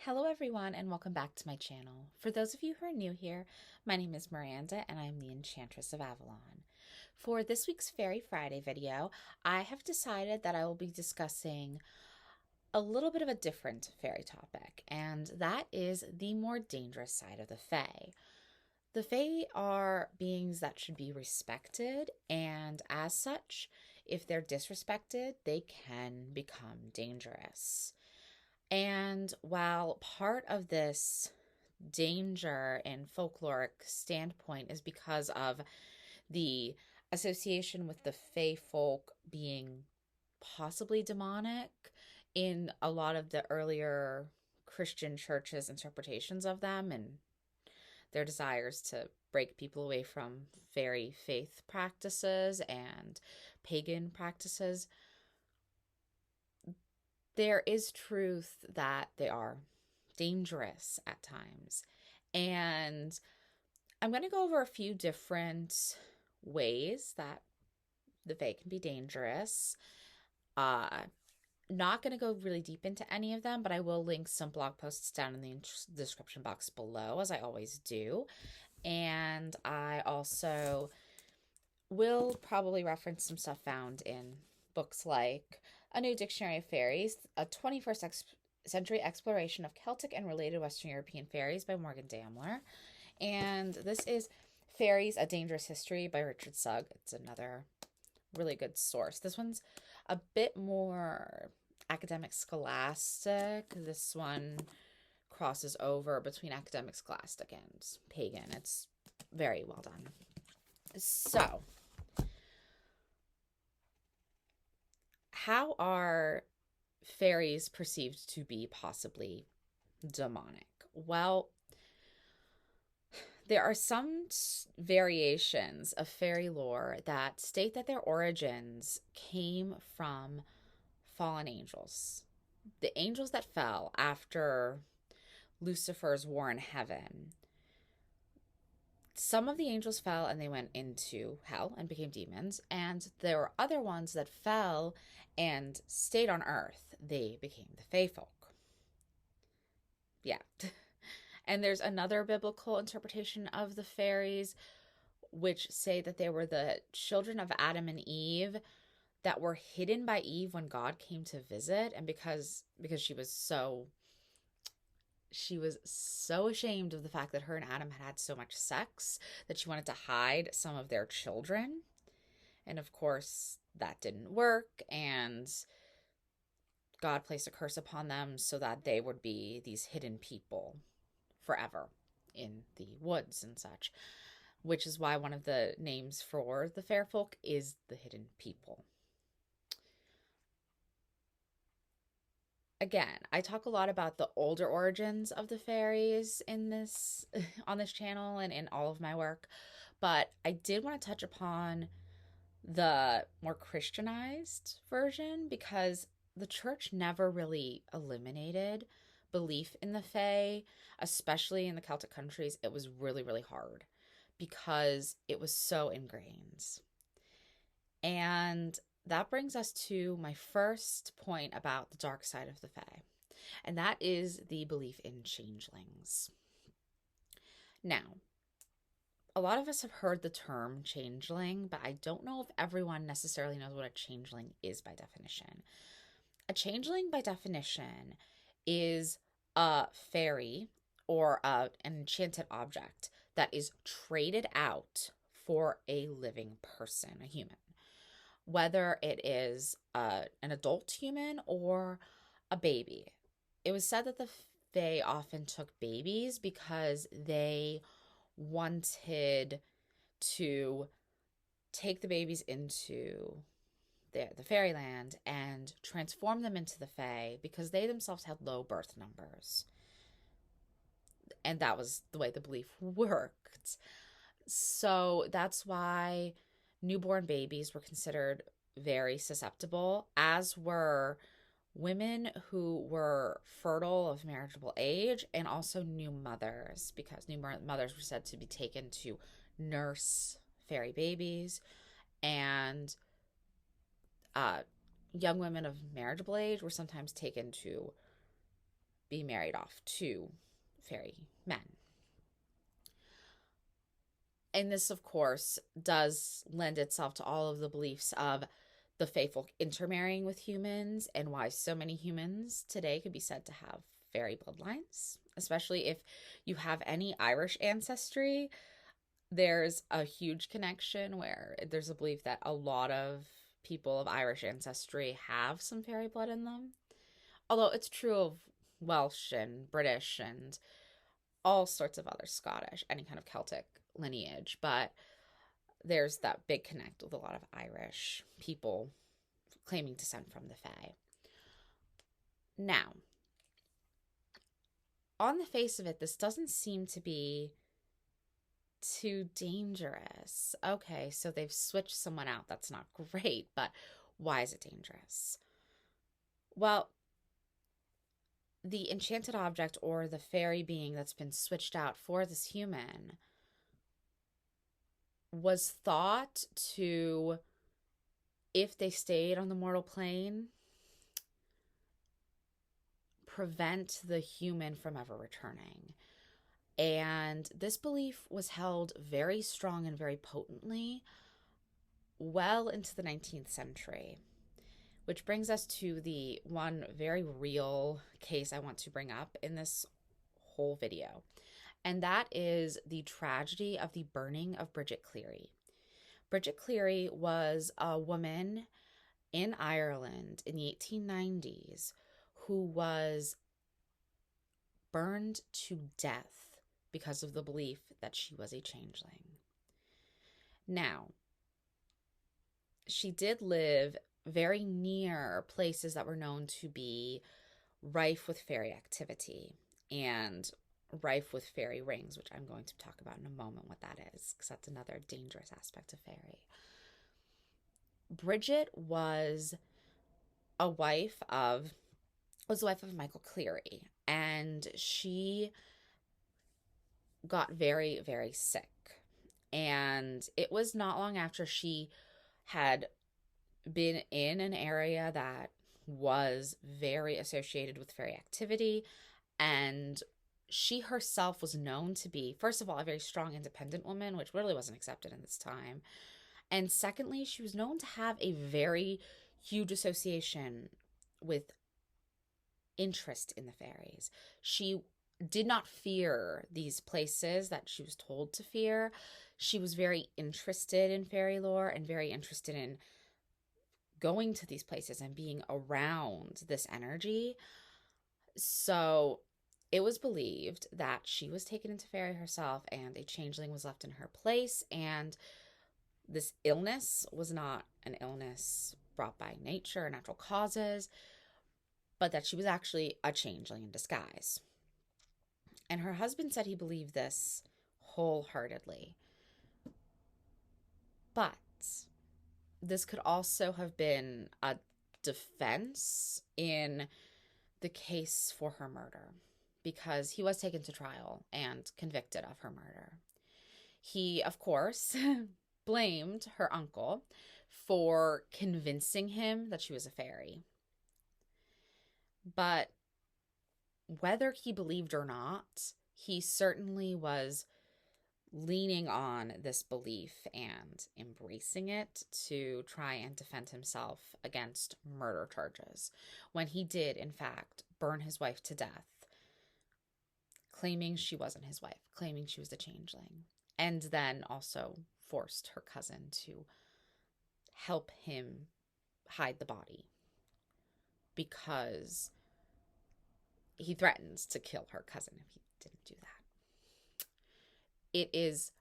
Hello everyone and welcome back to my channel. For those of you who are new here, my name is Miranda and I'm the Enchantress of Avalon. For this week's Fairy Friday video, I have decided that I will be discussing a little bit of a different fairy topic, and that is the more dangerous side of the Fae. The Fae are beings that should be respected, and as such, if they're disrespected, they can become dangerous. And while part of this danger and folkloric standpoint is because of the association with the Fae folk being possibly demonic in a lot of the earlier Christian churches' interpretations of them and their desires to break people away from fairy faith practices and pagan practices, there is truth that they are dangerous at times. And I'm going to go over a few different ways that the Fae can be dangerous. Not going to go really deep into any of them, but I will link some blog posts down in the description box below, as I always do. And I also will probably reference some stuff found in books like A New Dictionary of Fairies, a 21st century exploration of Celtic and related Western European fairies by Morgan Damler. And this is Fairies, A Dangerous History by Richard Sugg. It's another really good source. This one's a bit more academic scholastic. This one crosses over between academic scholastic and pagan. It's very well done. So, how are fairies perceived to be possibly demonic? Well, there are some variations of fairy lore that state that their origins came from fallen angels. The angels that fell after Lucifer's war in heaven. Some of the angels fell and they went into hell and became demons, and there were other ones that fell and stayed on earth. They became the Fae folk. Yeah. And there's another biblical interpretation of the fairies, which say that they were the children of Adam and Eve that were hidden by Eve when God came to visit, and because she was so ashamed of the fact that her and Adam had so much sex that she wanted to hide some of their children. And of course, that didn't work, and God placed a curse upon them so that they would be these hidden people forever in the woods and such, which is why one of the names for the fair folk is the hidden people. Again, I talk a lot about the older origins of the fairies in this on this channel and in all of my work, but I did want to touch upon the more Christianized version because the church never really eliminated belief in the Fae, especially in the Celtic countries. It was really, really hard because it was so ingrained. And that brings us to my first point about the dark side of the Fae, and that is the belief in changelings. Now, a lot of us have heard the term changeling, but I don't know if everyone necessarily knows what a changeling is by definition. A changeling, by definition, is a fairy or an enchanted object that is traded out for a living person, a human. Whether it is an adult human or a baby. It was said that the Fae often took babies because they wanted to take the babies into the fairyland and transform them into the Fae because they themselves had low birth numbers. And that was the way the belief worked. So that's why newborn babies were considered very susceptible, as were women who were fertile of marriageable age and also new mothers, because new mothers were said to be taken to nurse fairy babies, and young women of marriageable age were sometimes taken to be married off to fairy men. And this, of course, does lend itself to all of the beliefs of the faithful intermarrying with humans and why so many humans today could be said to have fairy bloodlines, especially if you have any Irish ancestry. There's a huge connection where there's a belief that a lot of people of Irish ancestry have some fairy blood in them. Although it's true of Welsh and British and all sorts of other Scottish, any kind of Celtic lineage. But there's that big connect with a lot of Irish people claiming descent from the Fae. Now, on the face of it, this doesn't seem to be too dangerous. Okay, so they've switched someone out. That's not great, but why is it dangerous? Well, the enchanted object or the fairy being that's been switched out for this human was thought to, if they stayed on the mortal plane, prevent the human from ever returning. And this belief was held very strong and very potently well into the 19th century, which brings us to the one very real case I want to bring up in this whole video. And that is the tragedy of the burning of Bridget Cleary. Bridget Cleary was a woman in Ireland in the 1890s who was burned to death because of the belief that she was a changeling. Now, she did live very near places that were known to be rife with fairy activity and rife with fairy rings, which I'm going to talk about in a moment what that is, because that's another dangerous aspect of fairy. Bridget was the wife of Michael Cleary, and she got very, very sick. And it was not long after she had been in an area that was very associated with fairy activity, and she herself was known to be, first of all, a very strong, independent woman, which really wasn't accepted in this time. And secondly, she was known to have a very huge association with interest in the fairies. She did not fear these places that she was told to fear. She was very interested in fairy lore and very interested in going to these places and being around this energy. So it was believed that she was taken into fairy herself and a changeling was left in her place. And this illness was not an illness brought by nature or natural causes, but that she was actually a changeling in disguise. And her husband said he believed this wholeheartedly. But this could also have been a defense in the case for her murder, because he was taken to trial and convicted of her murder. He, of course, blamed her uncle for convincing him that she was a fairy. But whether he believed or not, he certainly was leaning on this belief and embracing it to try and defend himself against murder charges, when he did, in fact, burn his wife to death, claiming she wasn't his wife, claiming she was a changeling, and then also forced her cousin to help him hide the body because he threatened to kill her cousin if he didn't do that. It is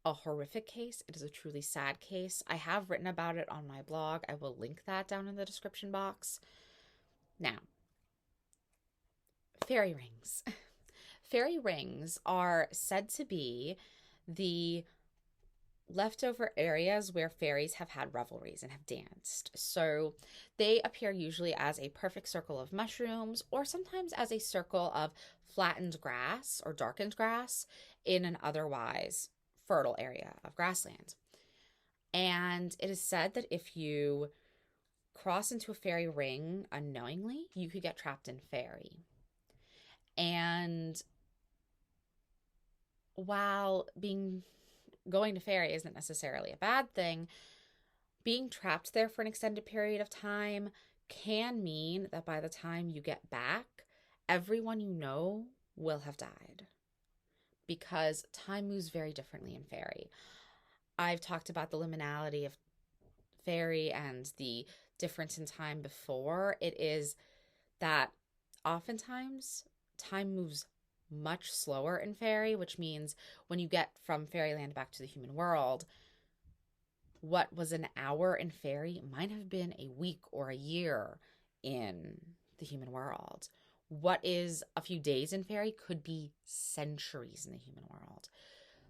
a horrific case. It is a truly sad case. I have written about it on my blog. I will link that down in the description box. Now, fairy rings. Fairy rings are said to be the leftover areas where fairies have had revelries and have danced. So they appear usually as a perfect circle of mushrooms, or sometimes as a circle of flattened grass or darkened grass in an otherwise fertile area of grassland. And it is said that if you cross into a fairy ring unknowingly, you could get trapped in fairy. And while going to Faery isn't necessarily a bad thing, being trapped there for an extended period of time can mean that by the time you get back, everyone you know will have died, because time moves very differently in Faery. I've talked about the liminality of Faery and the difference in time before. It is that oftentimes time moves much slower in Faery, which means when you get from Fairyland back to the human world, what was an hour in Faery might have been a week or a year in the human world. What is a few days in Faery could be centuries in the human world.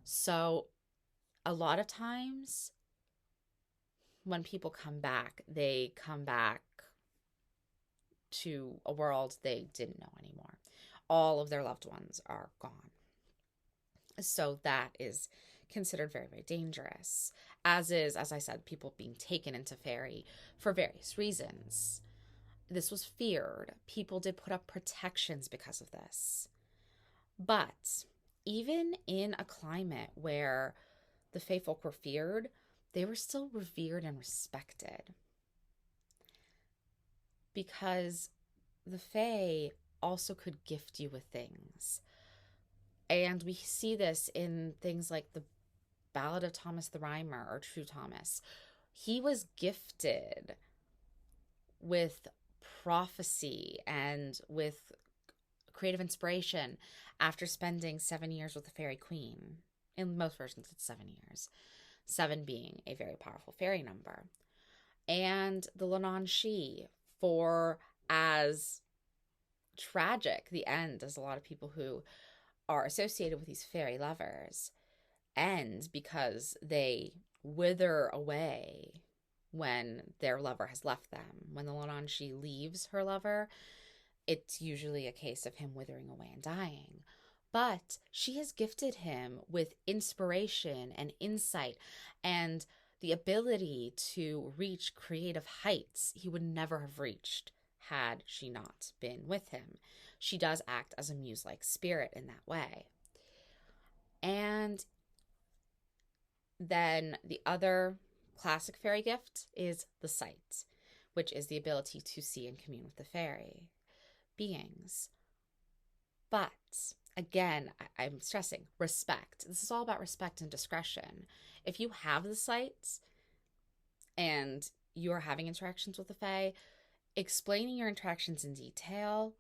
So a lot of times when people come back, they come back to a world they didn't know anymore. All of their loved ones are gone. So that is considered very, very dangerous, as is, as I said, people being taken into Faery for various reasons. This was feared. People did put up protections because of this. But even in a climate where the Fae folk were feared, they were still revered and respected, because the Fae also could gift you with things. And we see this in things like the Ballad of Thomas the Rhymer or True Thomas. He was gifted with prophecy and with creative inspiration after spending 7 years with the Fairy Queen. In most versions, it's 7 years. 7 being a very powerful fairy number. And the Lenan Shi, for as tragic the end as a lot of people who are associated with these fairy lovers, ends because they wither away when their lover has left them. When the Lenan Shi leaves her lover, it's usually a case of him withering away and dying. But she has gifted him with inspiration and insight and the ability to reach creative heights he would never have reached had she not been with him. She does act as a muse-like spirit in that way. And then the other classic fairy gift is the sight, which is the ability to see and commune with the fairy beings. But again, I'm stressing respect. This is all about respect and discretion. If you have the sight and you are having interactions with the Fae, explaining your interactions in detail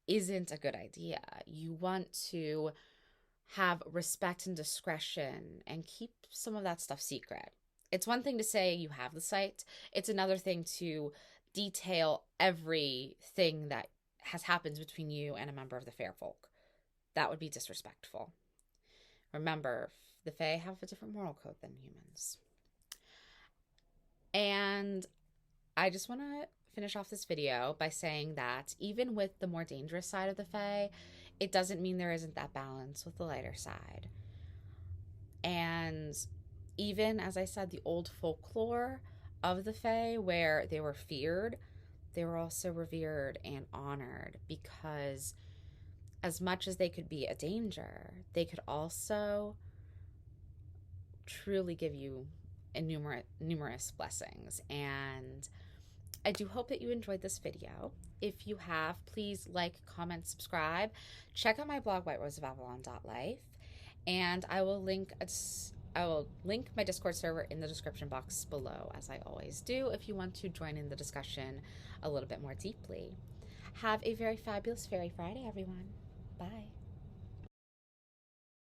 isn't a good idea. You want to have respect and discretion and keep some of that stuff secret. It's one thing to say you have the sight. It's another thing to detail everything that has happened between you and a member of the fair folk. That would be disrespectful. Remember, the Fae have a different moral code than humans. And I just want to finish off this video by saying that even with the more dangerous side of the Fae, it doesn't mean there isn't that balance with the lighter side. And even, as I said, the old folklore of the Fae, where they were feared, they were also revered and honored, because as much as they could be a danger, they could also truly give you numerous blessings. And I do hope that you enjoyed this video. If you have, please like, comment, subscribe. Check out my blog, whiteroseofbabylon.life, and I will link my Discord server in the description box below, as I always do, if you want to join in the discussion a little bit more deeply. Have a very fabulous Fairy Friday, everyone. Bye.